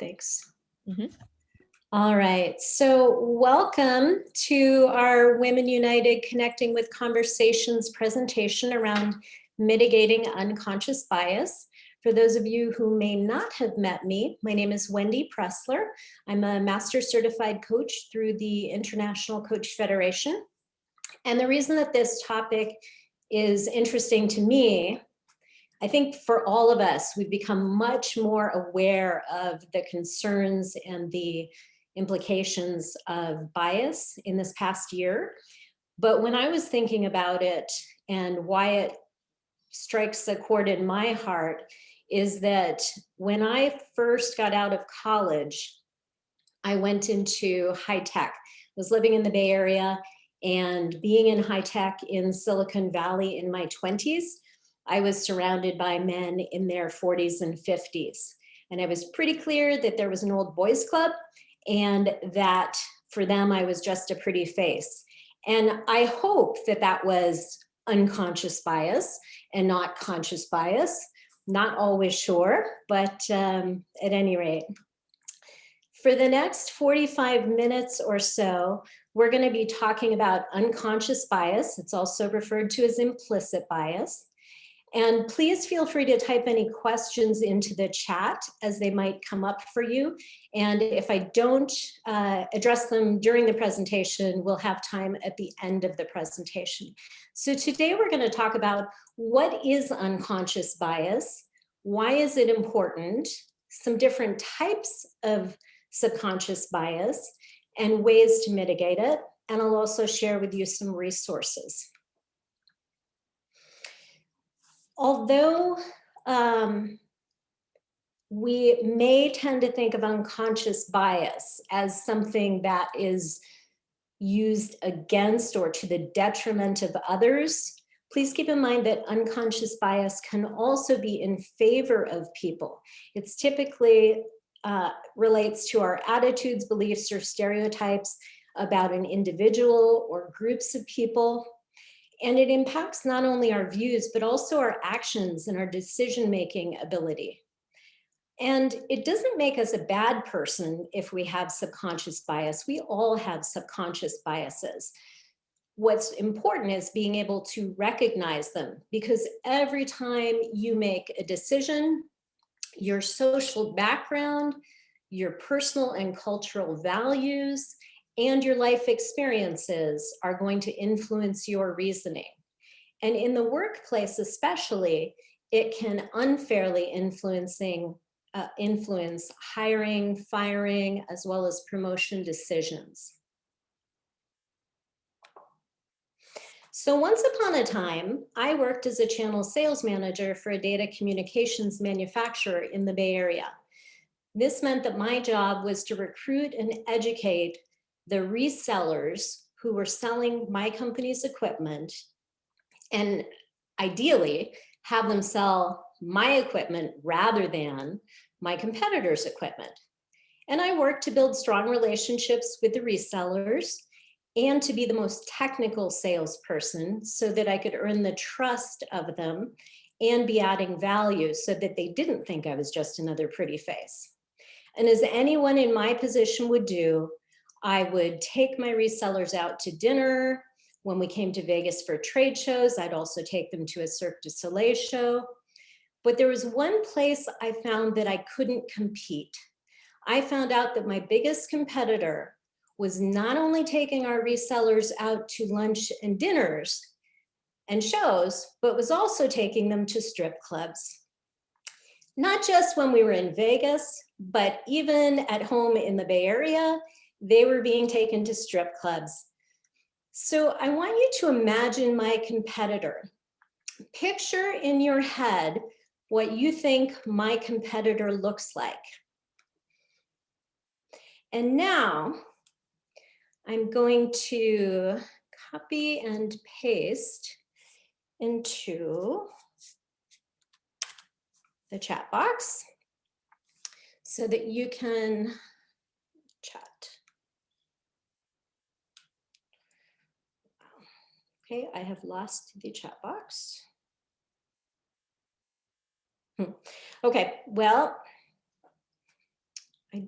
Thanks. Mhm. All right, so welcome to our Women United Connecting with Conversations presentation around mitigating unconscious bias. For those of you who may not have met me, my name is Wendy Preyssler. I'm a master certified coach through the International Coach Federation. And the reason that this topic is interesting to me, I think for all of us, we've become much more aware of the concerns and the implications of bias in this past year. But when I was thinking about it and why it strikes a chord in my heart is that when I first got out of college, I went into high tech. I was living in the Bay Area, and being in high tech in Silicon Valley in my 20s, I was surrounded by men in their 40s and 50s. And I was pretty clear that there was an old boys club and that for them, I was just a pretty face. And I hope that that was unconscious bias and not conscious bias. Not always sure, but at any rate. For the next 45 minutes or so, we're going to be talking about unconscious bias. It's also referred to as implicit bias. And please feel free to type any questions into the chat as they might come up for you. And if I don't address them during the presentation, we'll have time at the end of the presentation. So today we're going to talk about what is unconscious bias, why is it important, some different types of subconscious bias, and ways to mitigate it. And I'll also share with you some resources. Although we may tend to think of unconscious bias as something that is used against or to the detriment of others, please keep in mind that unconscious bias can also be in favor of people. It's typically relates to our attitudes, beliefs, or stereotypes about an individual or groups of people. And it impacts not only our views, but also our actions and our decision-making ability. And it doesn't make us a bad person if we have subconscious bias. We all have subconscious biases. What's important is being able to recognize them, because every time you make a decision, your social background, your personal and cultural values, and your life experiences are going to influence your reasoning. And in the workplace especially, it can unfairly influence hiring, firing, as well as promotion decisions. So once upon a time, I worked as a channel sales manager for a data communications manufacturer in the Bay Area. This meant that my job was to recruit and educate the resellers who were selling my company's equipment, and ideally have them sell my equipment rather than my competitors' equipment. And I worked to build strong relationships with the resellers and to be the most technical salesperson so that I could earn the trust of them and be adding value so that they didn't think I was just another pretty face. And as anyone in my position would do, I would take my resellers out to dinner. When we came to Vegas for trade shows, I'd also take them to a Cirque du Soleil show. But there was one place I found that I couldn't compete. I found out that my biggest competitor was not only taking our resellers out to lunch and dinners and shows, but was also taking them to strip clubs. Not just when we were in Vegas, but even at home in the Bay Area, they were being taken to strip clubs. So I want you to imagine my competitor. Picture in your head what you think my competitor looks like. And now I'm going to copy and paste into the chat box so that you can chat. Okay, I have lost the chat box. Okay, well, I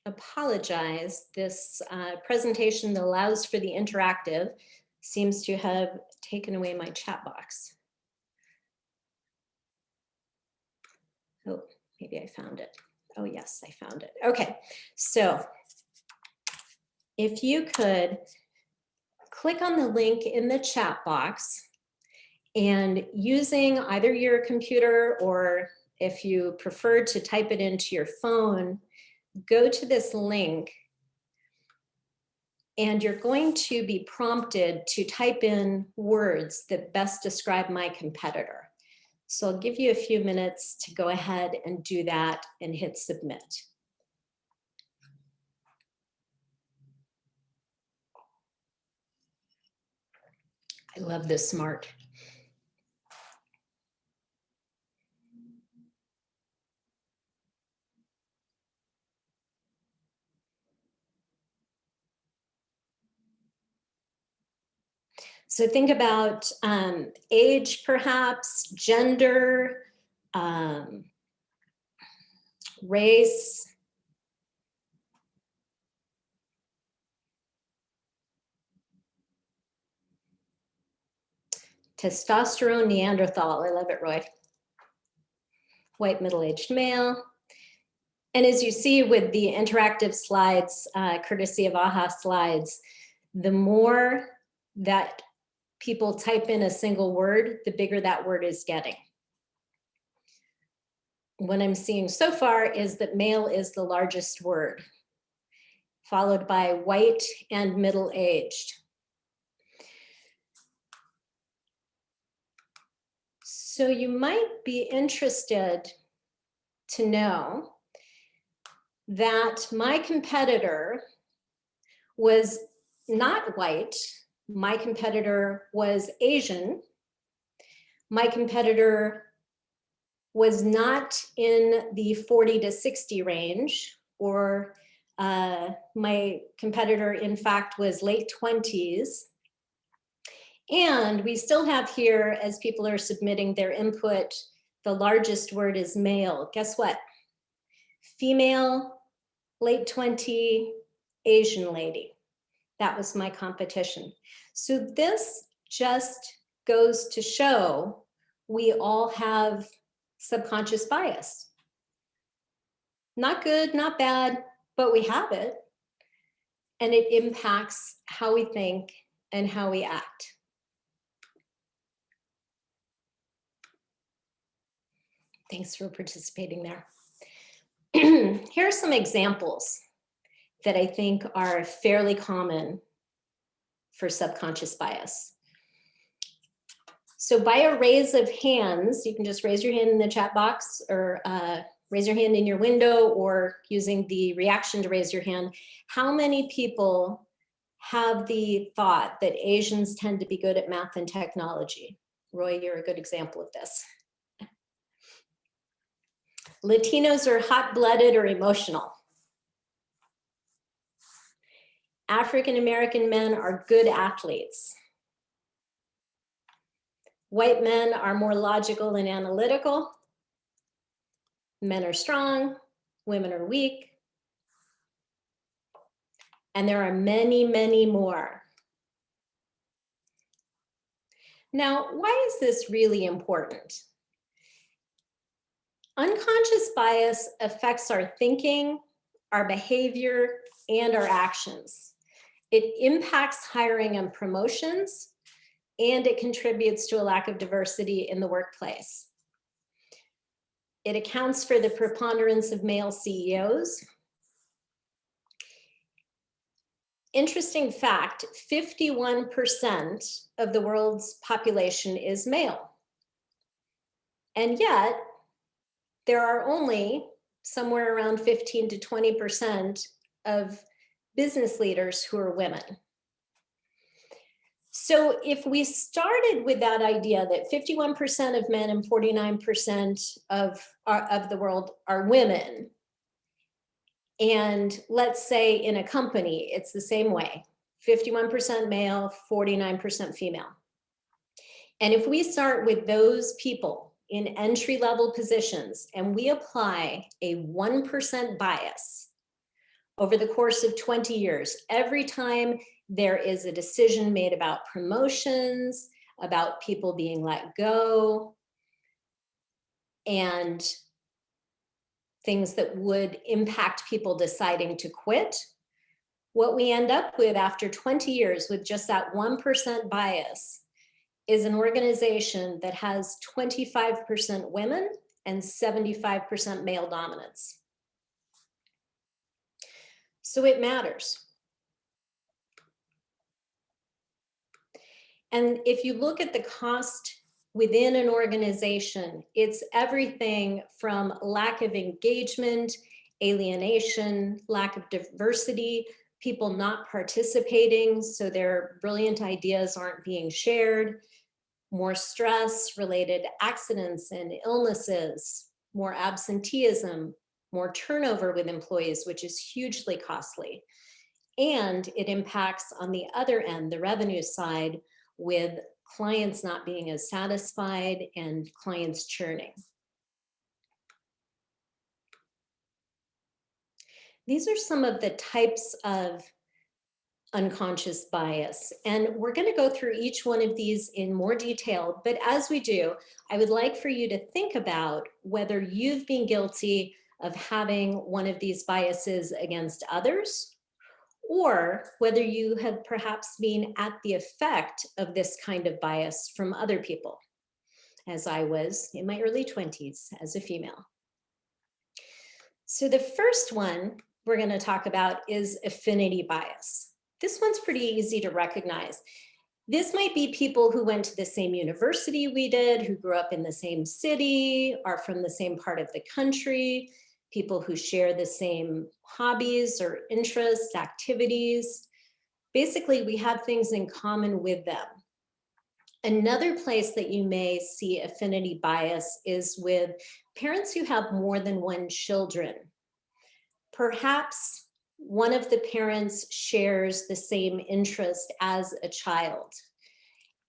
apologize. This presentation that allows for the interactive seems to have taken away my chat box. Oh, maybe I found it. Oh yes, I found it. Okay, so if you could click on the link in the chat box, and using either your computer or if you prefer to type it into your phone, go to this link and you're going to be prompted to type in words that best describe my competitor. So I'll give you a few minutes to go ahead and do that and hit submit. I love this smart. So think about age, perhaps, gender, race. Testosterone Neanderthal, I love it, Roy. White middle-aged male. And as you see with the interactive slides, courtesy of AHA Slides, the more that people type in a single word, the bigger that word is getting. What I'm seeing so far is that male is the largest word, followed by white and middle-aged. So you might be interested to know that my competitor was not white. My competitor was Asian. My competitor was not in the 40 to 60 range, or my competitor, in fact, was late 20s. And we still have here, as people are submitting their input, the largest word is male. Guess what? Female, late 20, Asian lady. That was my competition. So this just goes to show we all have subconscious bias. Not good, not bad, but we have it. And it impacts how we think and how we act. Thanks for participating there. Here are some examples that I think are fairly common for subconscious bias. So by a raise of hands, you can just raise your hand in the chat box, or raise your hand in your window, or using the reaction to raise your hand. How many people have the thought that Asians tend to be good at math and technology? Roy, you're a good example of this. Latinos are hot-blooded or emotional. African-American men are good athletes. White men are more logical and analytical. Men are strong, women are weak. And there are many, many more. Now, why is this really important? Unconscious bias affects our thinking, our behavior, and our actions. It impacts hiring and promotions, and it contributes to a lack of diversity in the workplace. It accounts for the preponderance of male CEOs. Interesting fact, 51% of the world's population is male. And yet, there are only somewhere around 15 to 20% of business leaders who are women. So if we started with that idea that 51% of men and 49% of the world are women, and let's say in a company, it's the same way, 51% male, 49% female. And if we start with those people in entry-level positions and we apply a 1% bias, over the course of 20 years. Every time there is a decision made about promotions, about people being let go, and things that would impact people deciding to quit, what we end up with after 20 years with just that 1% bias is an organization that has 25% women and 75% male dominance. So it matters. And if you look at the cost within an organization, it's everything from lack of engagement, alienation, lack of diversity, people not participating, so their brilliant ideas aren't being shared, more stress related accidents and illnesses, more absenteeism, more turnover with employees, which is hugely costly. And it impacts on the other end, the revenue side, with clients not being as satisfied and clients churning. These are some of the types of unconscious bias, and we're going to go through each one of these in more detail. But as we do, I would like for you to think about whether you've been guilty of having one of these biases against others, or whether you have perhaps been at the effect of this kind of bias from other people, as I was in my early 20s as a female. So the first one we're going to talk about is affinity bias. This one's pretty easy to recognize. This might be people who went to the same university we did, who grew up in the same city, are from the same part of the country, people who share the same hobbies or interests, activities. Basically, we have things in common with them. Another place that you may see affinity bias is with parents who have more than one children. Perhaps one of the parents shares the same interest as a child,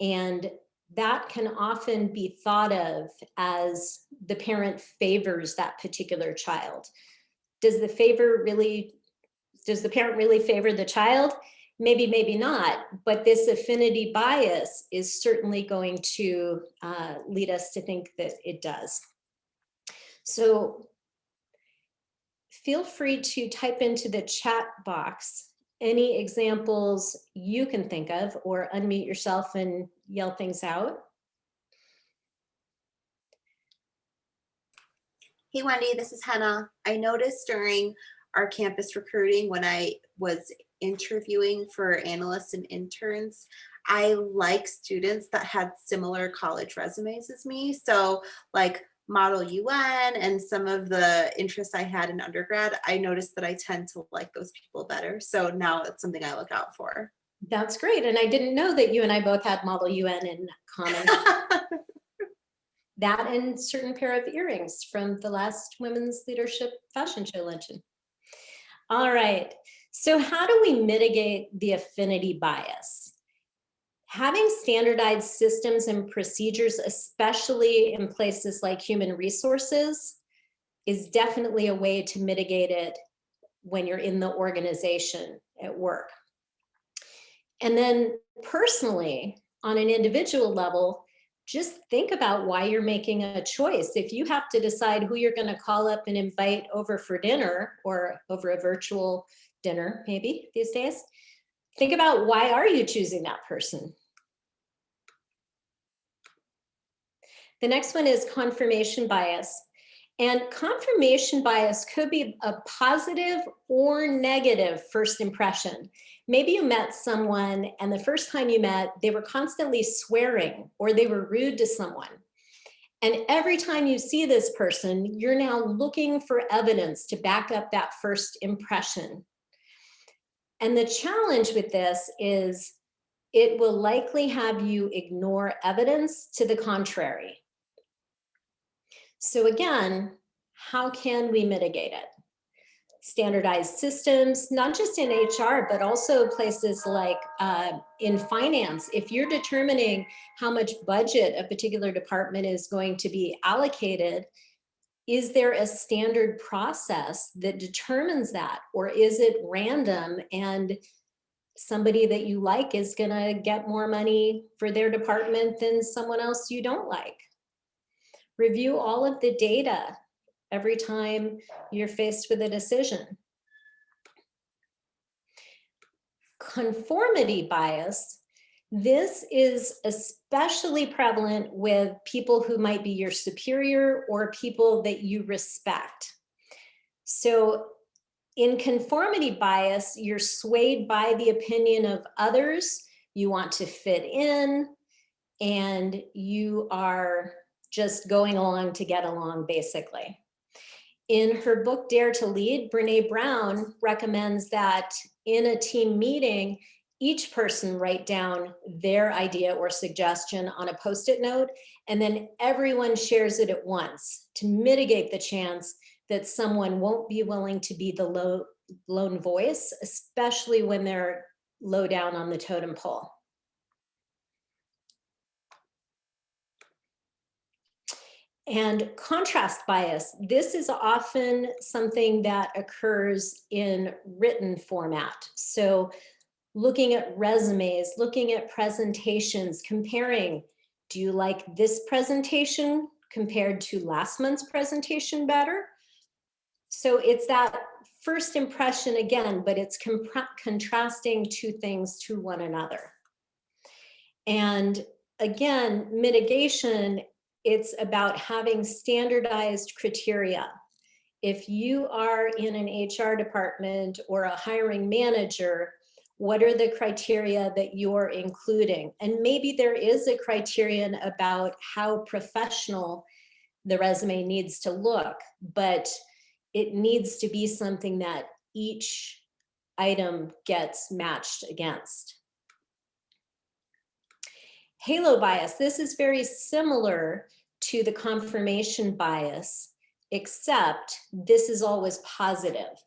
and that can often be thought of as the parent favors that particular child. Does the parent really favor the child? Maybe, maybe not, but this affinity bias is certainly going to lead us to think that it does. So feel free to type into the chat box any examples you can think of, or unmute yourself and yell things out. Hey, Wendy, this is Henna. I noticed during our campus recruiting, when I was interviewing for analysts and interns, I like students that had similar college resumes as me. So like Model UN and some of the interests I had in undergrad, I noticed that I tend to like those people better. So now it's something I look out for. That's great. And I didn't know that you and I both had Model UN in common. That and a certain pair of earrings from the last Women's Leadership Fashion Show luncheon. All right. So how do we mitigate the affinity bias? Having standardized systems and procedures, especially in places like human resources, is definitely a way to mitigate it when you're in the organization at work. And then personally, on an individual level, just think about why you're making a choice. If you have to decide who you're going to call up and invite over for dinner, or over a virtual dinner maybe these days, think about why are you choosing that person. The next one is confirmation bias. And confirmation bias could be a positive or negative first impression. Maybe you met someone and the first time you met, they were constantly swearing or they were rude to someone. And every time you see this person, you're now looking for evidence to back up that first impression. And the challenge with this is it will likely have you ignore evidence to the contrary. So again, how can we mitigate it? Standardized systems, not just in HR, but also places like in finance. If you're determining how much budget a particular department is going to be allocated, is there a standard process that determines that? Or is it random and somebody that you like is going to get more money for their department than someone else you don't like? Review all of the data every time you're faced with a decision. Conformity bias, this is especially prevalent with people who might be your superior or people that you respect. So in conformity bias, you're swayed by the opinion of others, you want to fit in, and you are just going along to get along, basically. In her book, Dare to Lead, Brene Brown recommends that in a team meeting, each person write down their idea or suggestion on a Post-it note, and then everyone shares it at once to mitigate the chance that someone won't be willing to be the lone voice, especially when they're low down on the totem pole. And contrast bias, this is often something that occurs in written format. So looking at resumes, looking at presentations, comparing, do you like this presentation compared to last month's presentation better? So it's that first impression again, but it's contrasting two things to one another. And again, mitigation, it's about having standardized criteria. If you are in an HR department or a hiring manager, what are the criteria that you're including? And maybe there is a criterion about how professional the resume needs to look, but it needs to be something that each item gets matched against. Halo bias, this is very similar to the confirmation bias, except this is always positive.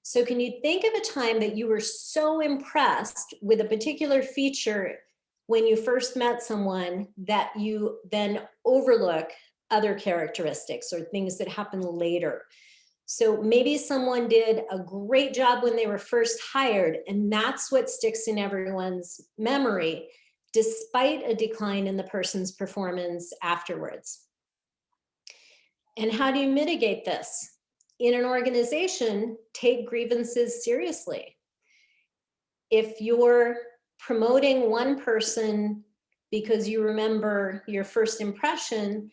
So can you think of a time that you were so impressed with a particular feature when you first met someone that you then overlook other characteristics or things that happen later? So maybe someone did a great job when they were first hired, and that's what sticks in everyone's memory, despite a decline in the person's performance afterwards. And how do you mitigate this? In an organization, take grievances seriously. If you're promoting one person because you remember your first impression,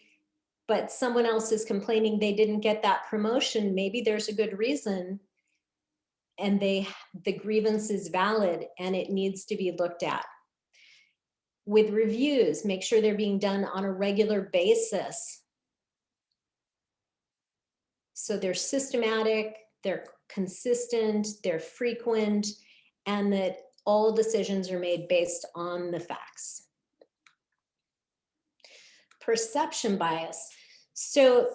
but someone else is complaining they didn't get that promotion, maybe there's a good reason, and the grievance is valid and it needs to be looked at. With reviews, make sure they're being done on a regular basis. So they're systematic, they're consistent, they're frequent, and that all decisions are made based on the facts. Perception bias. So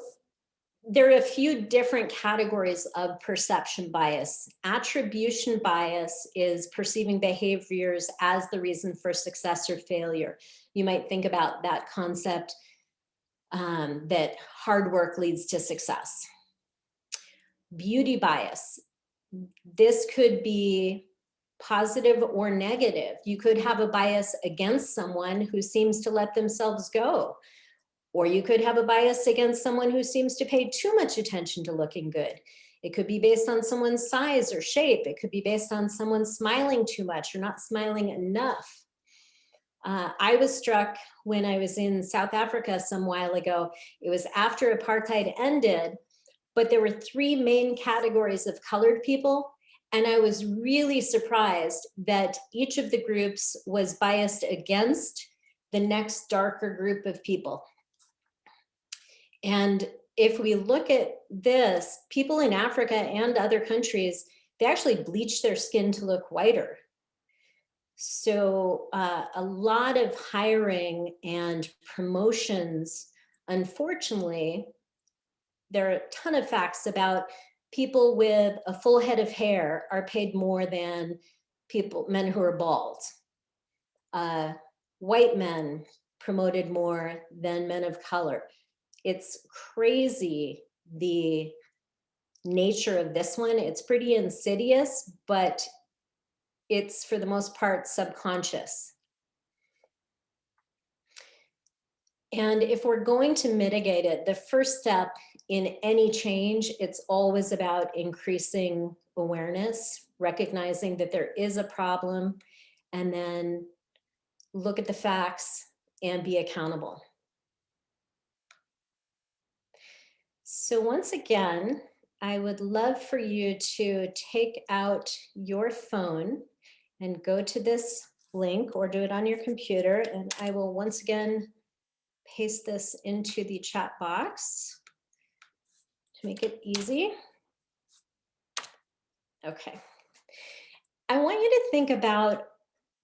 there are a few different categories of perception bias. Attribution bias is perceiving behaviors as the reason for success or failure. You might think about that concept that hard work leads to success. Beauty bias. This could be positive or negative. You could have a bias against someone who seems to let themselves go. Or you could have a bias against someone who seems to pay too much attention to looking good. It could be based on someone's size or shape. It could be based on someone smiling too much or not smiling enough. I was struck when I was in South Africa some while ago. It was after apartheid ended, but there were three main categories of colored people. And I was really surprised that each of the groups was biased against the next darker group of people. And if we look at this, people in Africa and other countries, they actually bleach their skin to look whiter. So a lot of hiring and promotions, unfortunately, there are a ton of facts about people with a full head of hair are paid more than men who are bald. White men promoted more than men of color. It's crazy the nature of this one. It's pretty insidious, but it's for the most part subconscious. And if we're going to mitigate it, the first step in any change, it's always about increasing awareness, recognizing that there is a problem, and then look at the facts and be accountable. So once again, I would love for you to take out your phone and go to this link or do it on your computer. And I will once again paste this into the chat box to make it easy. Okay. I want you to think about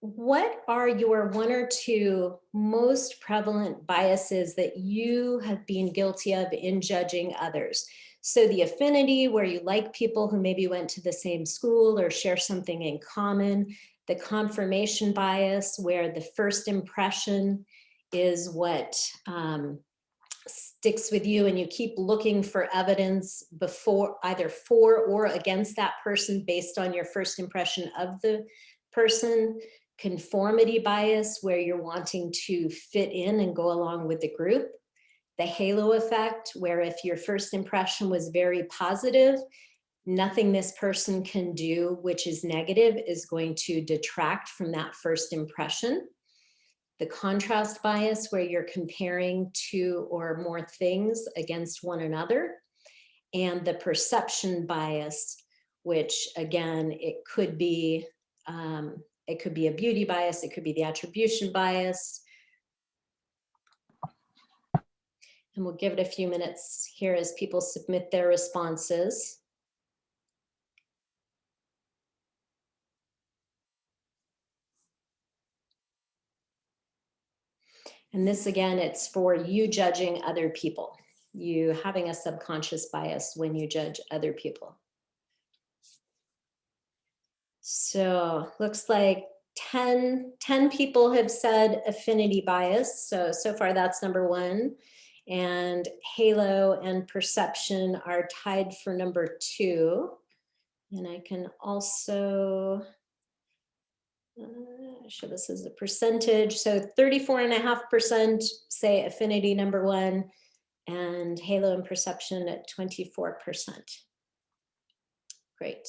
what are your one or two most prevalent biases that you have been guilty of in judging others? So the affinity, where you like people who maybe went to the same school or share something in common. The confirmation bias, where the first impression is what sticks with you and you keep looking for evidence before, either for or against that person based on your first impression of the person. Conformity bias, where you're wanting to fit in and go along with the group. The halo effect, where if your first impression was very positive, nothing this person can do which is negative is going to detract from that first impression. The contrast bias, where you're comparing two or more things against one another. And the perception bias, which again, it could be a beauty bias, it could be the attribution bias. And we'll give it a few minutes here as people submit their responses. And this again, it's for you judging other people, you having a subconscious bias when you judge other people. So looks like 10 people have said affinity bias. So far that's number one. And halo and perception are tied for number 2. And I can also show this as a percentage. So 34.5% say affinity number 1, and halo and perception at 24%. Great.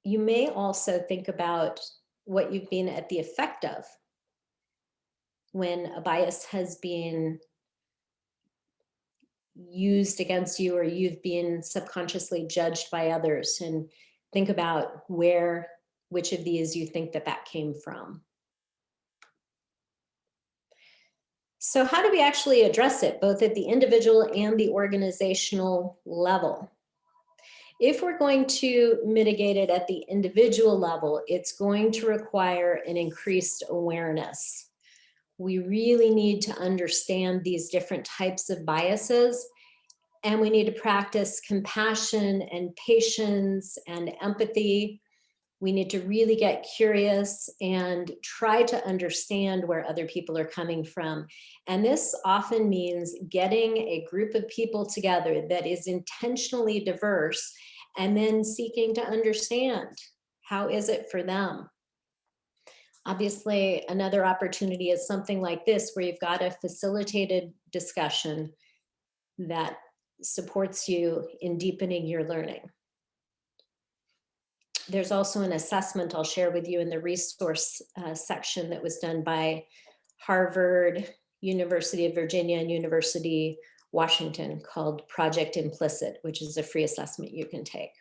You may also think about what you've been at the effect of when a bias has been used against you or you've been subconsciously judged by others, and think about which of these you think that came from. So how do we actually address it, both at the individual and the organizational level? If we're going to mitigate it at the individual level, it's going to require an increased awareness. We really need to understand these different types of biases, and we need to practice compassion and patience and empathy. We need to really get curious and try to understand where other people are coming from. And this often means getting a group of people together that is intentionally diverse and then seeking to understand how is it for them. Obviously, another opportunity is something like this, where you've got a facilitated discussion that supports you in deepening your learning. There's also an assessment I'll share with you in the resource section that was done by Harvard, University of Virginia, and University Washington, called Project Implicit, which is a free assessment you can take.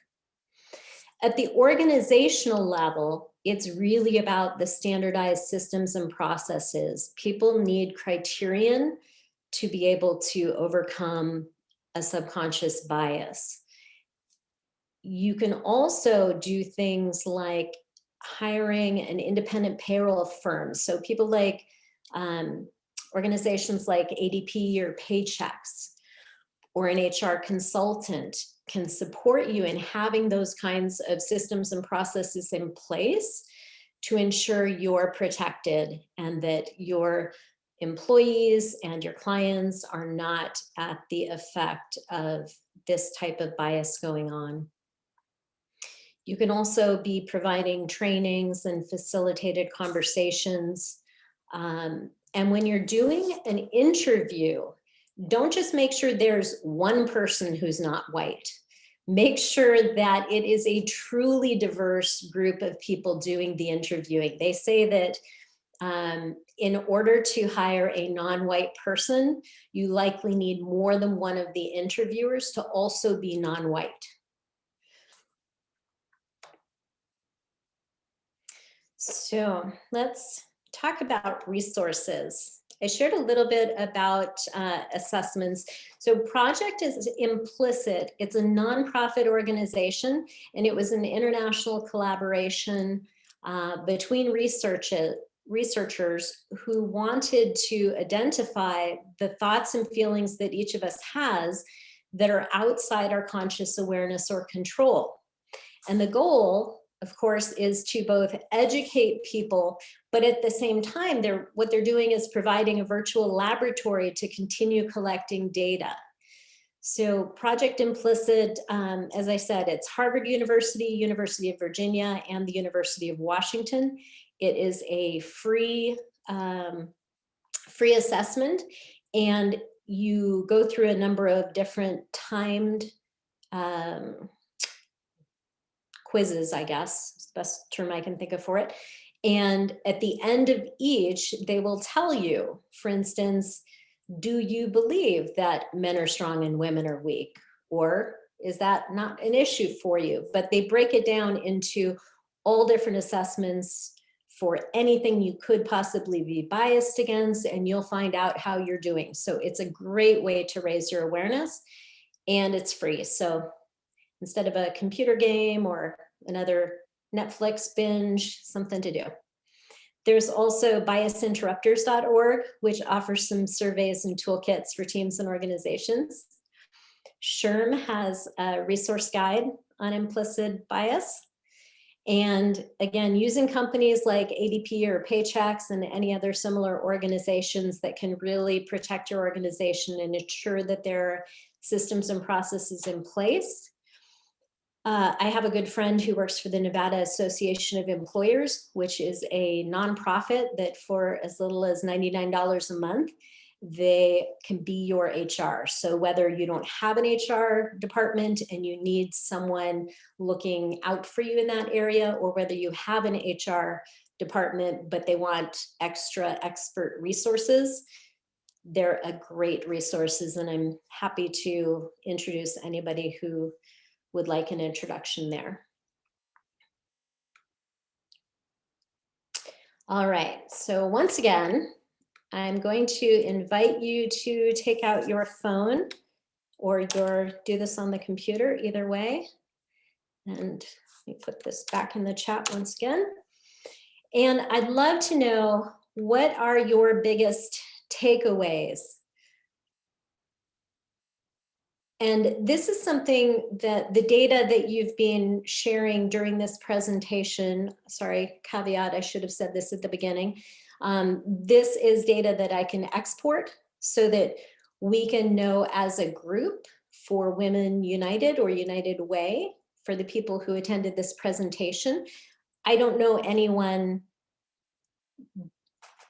At the organizational level, it's really about the standardized systems and processes. People need criterion to be able to overcome a subconscious bias. You can also do things like hiring an independent payroll firm. So people like organizations like ADP or Paychecks, or an HR consultant can support you in having those kinds of systems and processes in place to ensure you're protected and that your employees and your clients are not at the effect of this type of bias going on. You can also be providing trainings and facilitated conversations. And when you're doing an interview, don't just make sure there's one person who's not white. Make sure that it is a truly diverse group of people doing the interviewing. They say that in order to hire a non-white person, you likely need more than one of the interviewers to also be non-white. So let's talk about resources. I shared a little bit about assessments. So Project is Implicit. It's a nonprofit organization, and it was an international collaboration between researchers who wanted to identify the thoughts and feelings that each of us has that are outside our conscious awareness or control. And the goal, of course, is to both educate people, but at the same time, what they're doing is providing a virtual laboratory to continue collecting data. So Project Implicit, as I said, it's Harvard University, University of Virginia, and the University of Washington. It is a free assessment, and you go through a number of different timed quizzes, I guess, is the best term I can think of for it. And at the end of each, they will tell you, for instance, do you believe that men are strong and women are weak? Or is that not an issue for you? But they break it down into all different assessments for anything you could possibly be biased against, and you'll find out how you're doing. So it's a great way to raise your awareness, and it's free. So instead of a computer game or another Netflix binge, something to do. There's also biasinterrupters.org, which offers some surveys and toolkits for teams and organizations. SHRM has a resource guide on implicit bias. And again, using companies like ADP or Paychex and any other similar organizations that can really protect your organization and ensure that there are systems and processes in place. I have a good friend who works for the Nevada Association of Employers, which is a nonprofit that for as little as $99 a month, they can be your HR. So whether you don't have an HR department and you need someone looking out for you in that area, or whether you have an HR department, but they want extra expert resources, they're a great resources. And I'm happy to introduce anybody who would like an introduction there. All right, so once again, I'm going to invite you to take out your phone or do this on the computer, either way. And let me put this back in the chat once again. And I'd love to know, what are your biggest takeaways? And this is something that the data that you've been sharing during this presentation, sorry, caveat, I should have said this at the beginning. This is data that I can export so that we can know as a group for Women United or United Way, for the people who attended this presentation. I don't know anyone,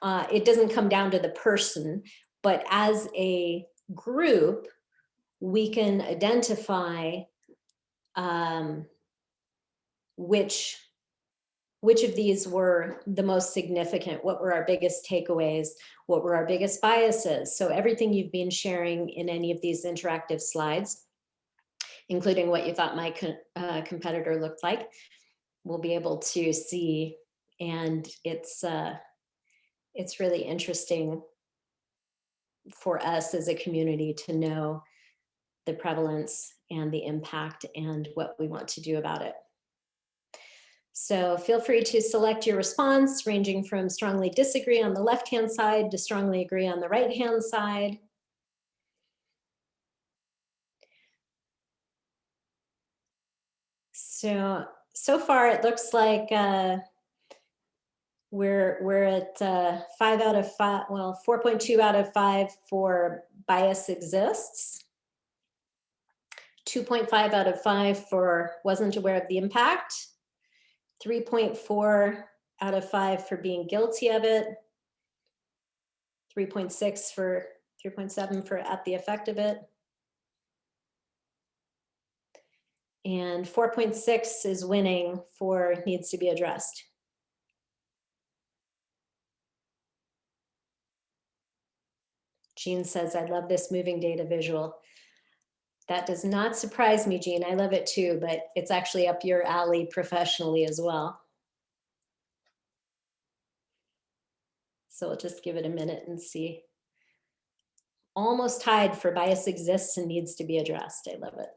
it doesn't come down to the person, but as a group, we can identify which of these were the most significant, what were our biggest takeaways, what were our biggest biases. So everything you've been sharing in any of these interactive slides, including what you thought my competitor looked like, we'll be able to see. And it's really interesting for us as a community to know the prevalence and the impact and what we want to do about it. So feel free to select your response, ranging from strongly disagree on the left-hand side to strongly agree on the right-hand side. So far it looks like we're at 5 out of 5, well, 4.2 out of 5 for bias exists. 2.5 out of 5 for wasn't aware of the impact. 3.4 out of 5 for being guilty of it. 3.6 for 3.7 for at the effect of it. And 4.6 is winning for needs to be addressed. Jean says, I love this moving data visual. That does not surprise me, Jean. I love it too, but it's actually up your alley professionally as well. So we'll just give it a minute and see. Almost tied for bias exists and needs to be addressed. I love it.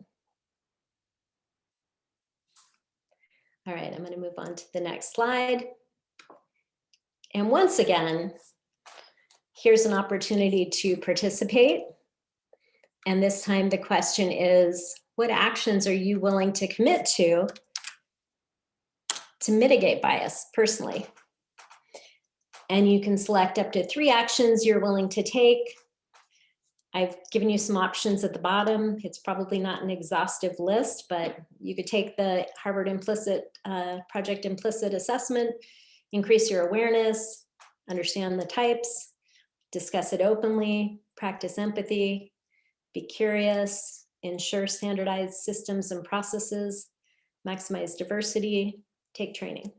All right, I'm going to move on to the next slide. And once again, here's an opportunity to participate. And this time the question is, what actions are you willing to commit to mitigate bias personally? And you can select up to 3 actions you're willing to take. I've given you some options at the bottom. It's probably not an exhaustive list, but you could take the Harvard Implicit Project Implicit assessment, increase your awareness, understand the types, discuss it openly, practice empathy, be curious, ensure standardized systems and processes, maximize diversity, take training.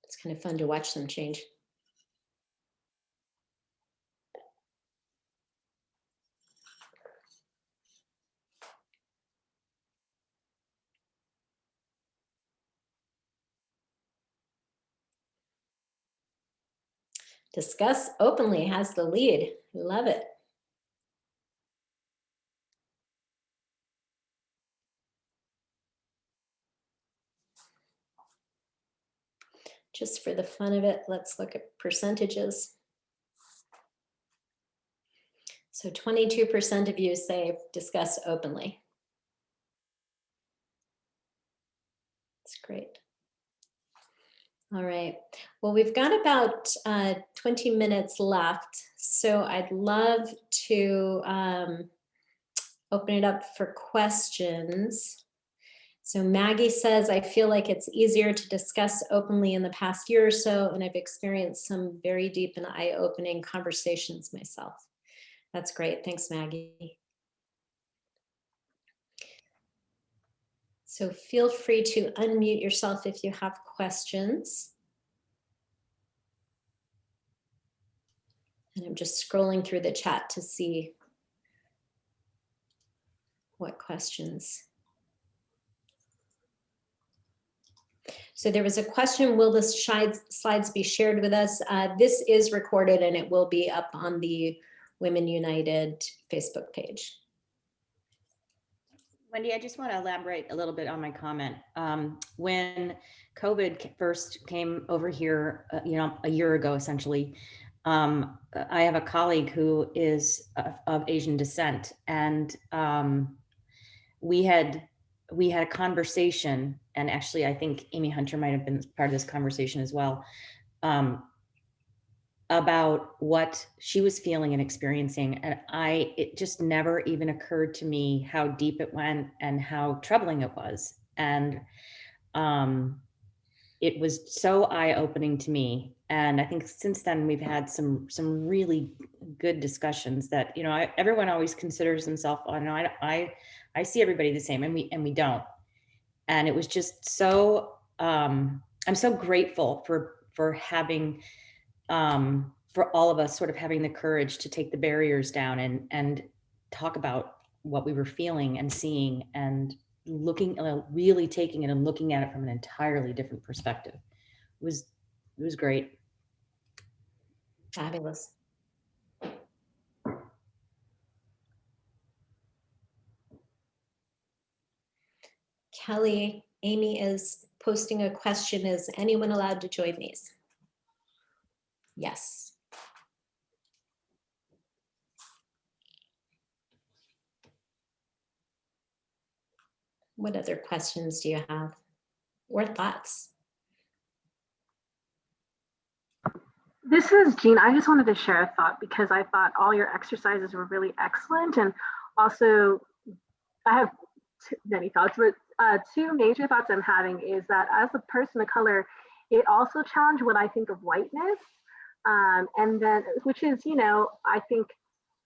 It's kind of fun to watch them change. Discuss openly has the lead. Love it. Just for the fun of it, let's look at percentages. So 22% of you say discuss openly. That's great. All right. Well, we've got about 20 minutes left. So I'd love to open it up for questions. So Maggie says, I feel like it's easier to discuss openly in the past year or so, and I've experienced some very deep and eye-opening conversations myself. That's great. Thanks, Maggie. So feel free to unmute yourself if you have questions. And I'm just scrolling through the chat to see what questions. So there was a question, will the slides be shared with us? This is recorded and it will be up on the Women United Facebook page. Wendy, I just want to elaborate a little bit on my comment. When COVID first came over here, a year ago, essentially, I have a colleague who is of Asian descent, and we had a conversation, and actually, I think Amy Hunter might have been part of this conversation as well, about what she was feeling and experiencing. And it just never even occurred to me how deep it went and how troubling it was. And it was so eye-opening to me. And I think since then we've had some really good discussions that, everyone always considers themselves, I see everybody the same, and we don't. And it was just so, I'm so grateful for having, for all of us sort of having the courage to take the barriers down and talk about what we were feeling and seeing, and looking, really taking it and looking at it from an entirely different perspective. It was great. Fabulous. Kelly, Amy is posting a question. Is anyone allowed to join these? Yes. What other questions do you have or thoughts? This is Jean. I just wanted to share a thought because I thought all your exercises were really excellent. And also, I have many thoughts, but two major thoughts I'm having is that as a person of color, it also challenged what I think of whiteness. And then, which is, I think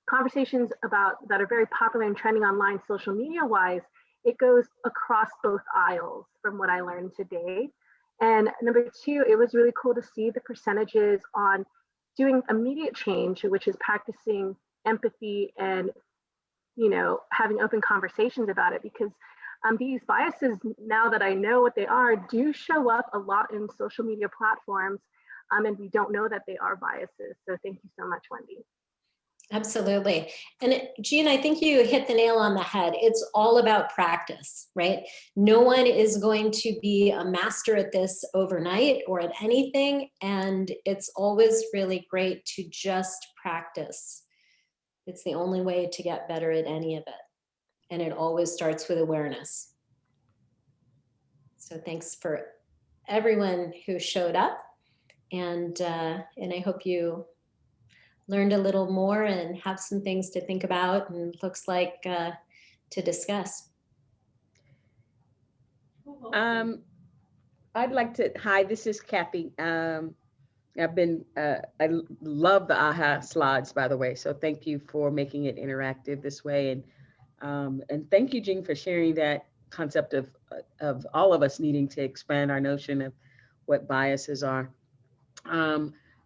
conversations about that are very popular and trending online social media wise, it goes across both aisles from what I learned today. And number two, it was really cool to see the percentages on doing immediate change, which is practicing empathy and, having open conversations about it, because these biases, now that I know what they are, do show up a lot in social media platforms, and we don't know that they are biases. So thank you so much, Wendy. Absolutely. And Jean, I think you hit the nail on the head. It's all about practice, right? No one is going to be a master at this overnight or at anything. And it's always really great to just practice. It's the only way to get better at any of it. And it always starts with awareness. So thanks for everyone who showed up. And I hope you learned a little more and have some things to think about and looks like to discuss. I'd like to, hi, this is Kathy. I love the AHA slides, by the way. So thank you for making it interactive this way. And thank you, Jean, for sharing that concept of all of us needing to expand our notion of what biases are.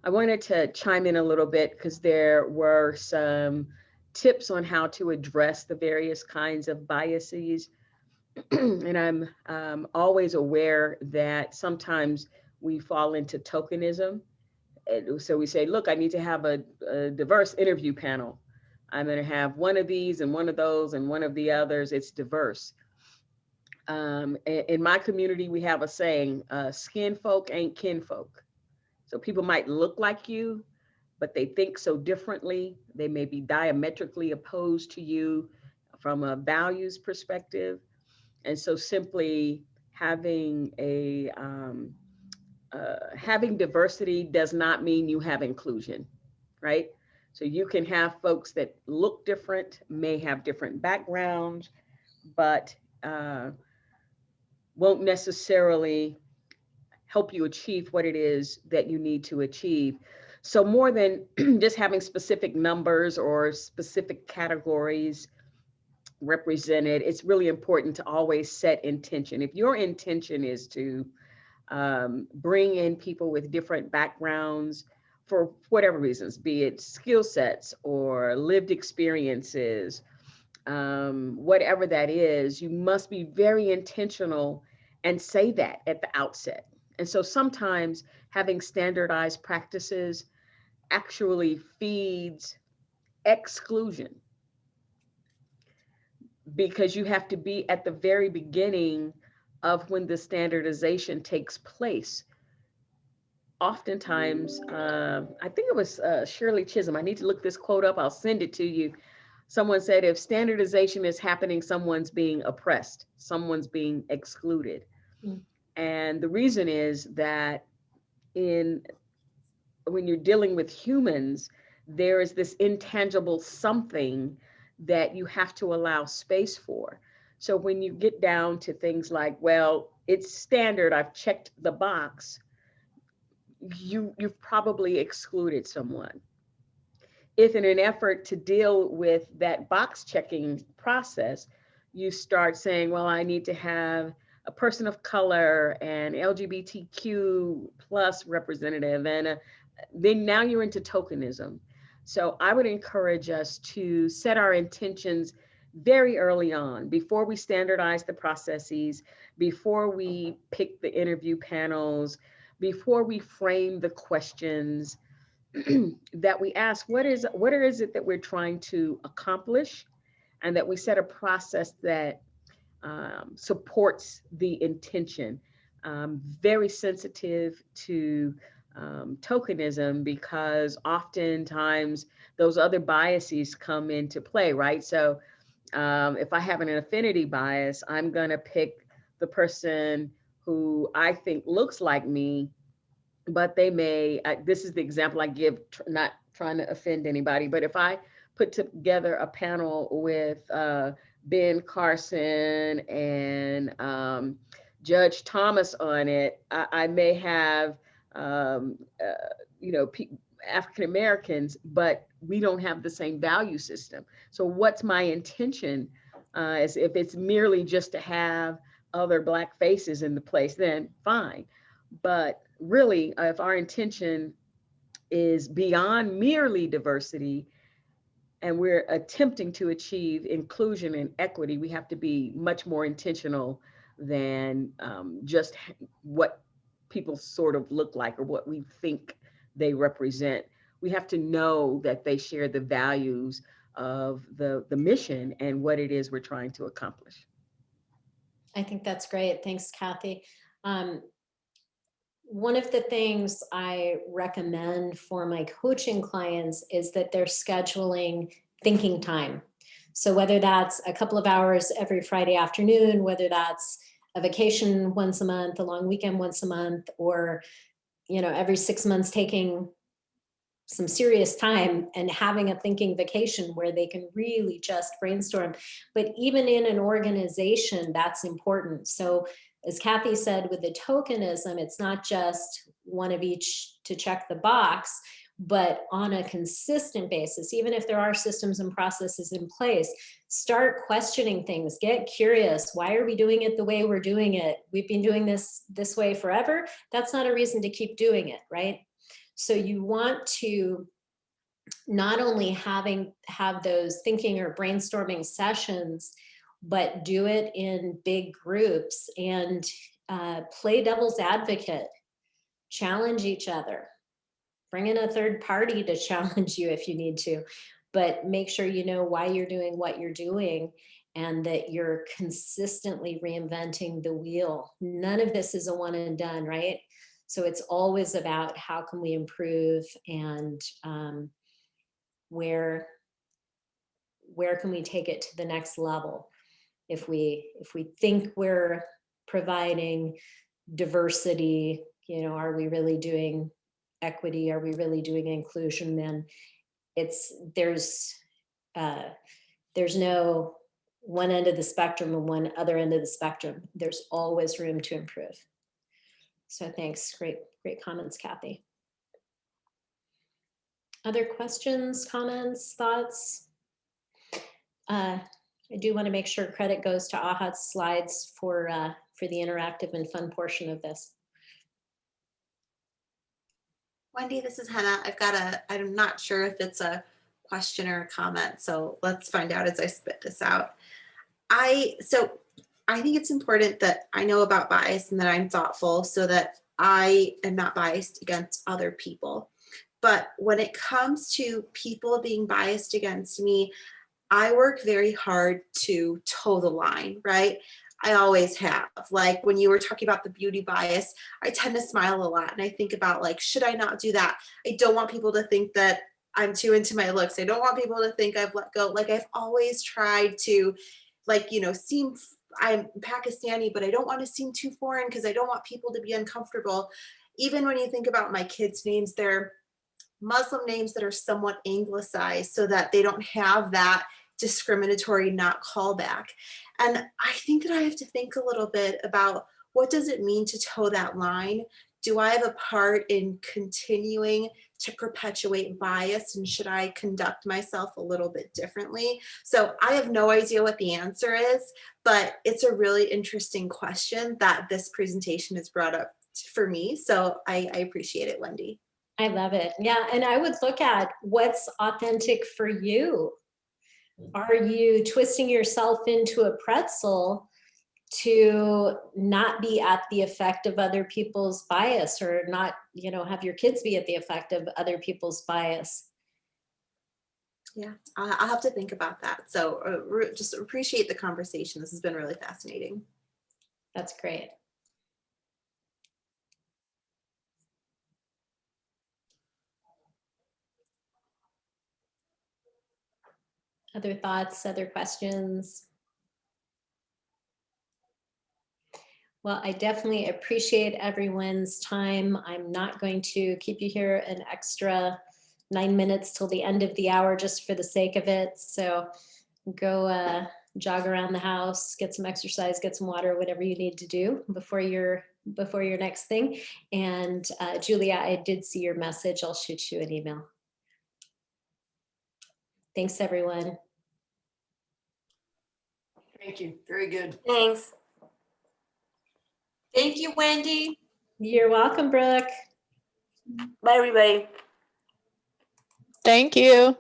I wanted to chime in a little bit because there were some tips on how to address the various kinds of biases. And I'm always aware that sometimes we fall into tokenism. So we say, look, I need to have a diverse interview panel. I'm going to have one of these and one of those and one of the others. It's diverse. In my community, we have a saying, skin folk ain't kinfolk. So people might look like you, but they think so differently. They may be diametrically opposed to you from a values perspective. And so simply having having diversity does not mean you have inclusion, right? So you can have folks that look different, may have different backgrounds, but won't necessarily help you achieve what it is that you need to achieve. So more than just having specific numbers or specific categories represented, it's really important to always set intention. If your intention is to bring in people with different backgrounds for whatever reasons, be it skill sets or lived experiences, whatever that is, you must be very intentional and say that at the outset. And so sometimes having standardized practices actually feeds exclusion, because you have to be at the very beginning of when the standardization takes place. Oftentimes, I think it was Shirley Chisholm. I need to look this quote up. I'll send it to you. Someone said, if standardization is happening, someone's being oppressed, someone's being excluded. Mm. And the reason is that when you're dealing with humans, there is this intangible something that you have to allow space for. So when you get down to things like, well, it's standard, I've checked the box, you've probably excluded someone. If in an effort to deal with that box checking process, you start saying, well, I need to have a person of color and LGBTQ plus representative, and then now you're into tokenism. So I would encourage us to set our intentions very early on, before we standardize the processes, before we pick the interview panels, before we frame the questions, that we ask, what is it that we're trying to accomplish, and that we set a process that supports the intention. Very sensitive to tokenism, because oftentimes those other biases come into play, right? So If I have an affinity bias, I'm going to pick the person who I think looks like me, but they may, this is the example I give, not trying to offend anybody, but if I put together a panel with Ben Carson and Judge Thomas on it, I may have, you know, African Americans, but we don't have the same value system. So what's my intention? Is if it's merely just to have other Black faces in the place, then fine. But really, if our intention is beyond merely diversity and we're attempting to achieve inclusion and equity, we have to be much more intentional than just what people sort of look like or what we think they represent. We have to know that they share the values of the mission and what it is we're trying to accomplish. I think that's great. Thanks, Kathy. One of the things I recommend for my coaching clients is that they're scheduling thinking time. So whether that's a couple of hours every Friday afternoon, whether that's a vacation once a month, a long weekend once a month, or, you know, every 6 months taking some serious time and having a thinking vacation where they can really just brainstorm. But even in an organization, that's important. So as Kathy said, with the tokenism, it's not just one of each to check the box, but on a consistent basis, even if there are systems and processes in place, start questioning things, get curious. Why are we doing it the way we're doing it? We've been doing this way forever. That's not a reason to keep doing it, right? So you want to not only have those thinking or brainstorming sessions, but do it in big groups and play devil's advocate, challenge each other, bring in a third party to challenge you if you need to, but make sure you know why you're doing what you're doing and that you're consistently reinventing the wheel. None of this is a one and done, right? So it's always about how can we improve and where can we take it to the next level? If we think we're providing diversity, you know, are we really doing equity? Are we really doing inclusion? Then there's no one end of the spectrum and one other end of the spectrum. There's always room to improve. So thanks, great comments, Kathy. Other questions, comments, thoughts? I do want to make sure credit goes to Ahat's slides for the interactive and fun portion of this. Wendy, this is Hannah. I'm not sure if it's a question or a comment, so let's find out as I spit this out. So I think it's important that I know about bias and that I'm thoughtful so that I am not biased against other people. But when it comes to people being biased against me, I work very hard to toe the line, right? I always have. Like when you were talking about the beauty bias, I tend to smile a lot and I think about like, should I not do that? I don't want people to think that I'm too into my looks. I don't want people to think I've let go. Like I've always tried to like, you know, I'm Pakistani, but I don't want to seem too foreign because I don't want people to be uncomfortable. Even when you think about my kids' names, they're Muslim names that are somewhat anglicized so that they don't have that discriminatory not callback. And I think that I have to think a little bit about what does it mean to toe that line? Do I have a part in continuing to perpetuate bias, and should I conduct myself a little bit differently? So I have no idea what the answer is, but it's a really interesting question that this presentation has brought up for me. So I appreciate it, Wendy. I love it. Yeah, and I would look at what's authentic for you. Are you twisting yourself into a pretzel to not be at the effect of other people's bias, or not, you know, have your kids be at the effect of other people's bias? Yeah, I'll have to think about that. So just appreciate the conversation. This has been really fascinating. That's great. Other thoughts, other questions? Well, I definitely appreciate everyone's time. I'm not going to keep you here an extra 9 minutes till the end of the hour just for the sake of it. So go jog around the house, get some exercise, get some water, whatever you need to do before your next thing. And Julia, I did see your message. I'll shoot you an email. Thanks, everyone. Thank you. Very good. Thanks. Thank you, Wendy. You're welcome, Brooke. Bye, everybody. Thank you.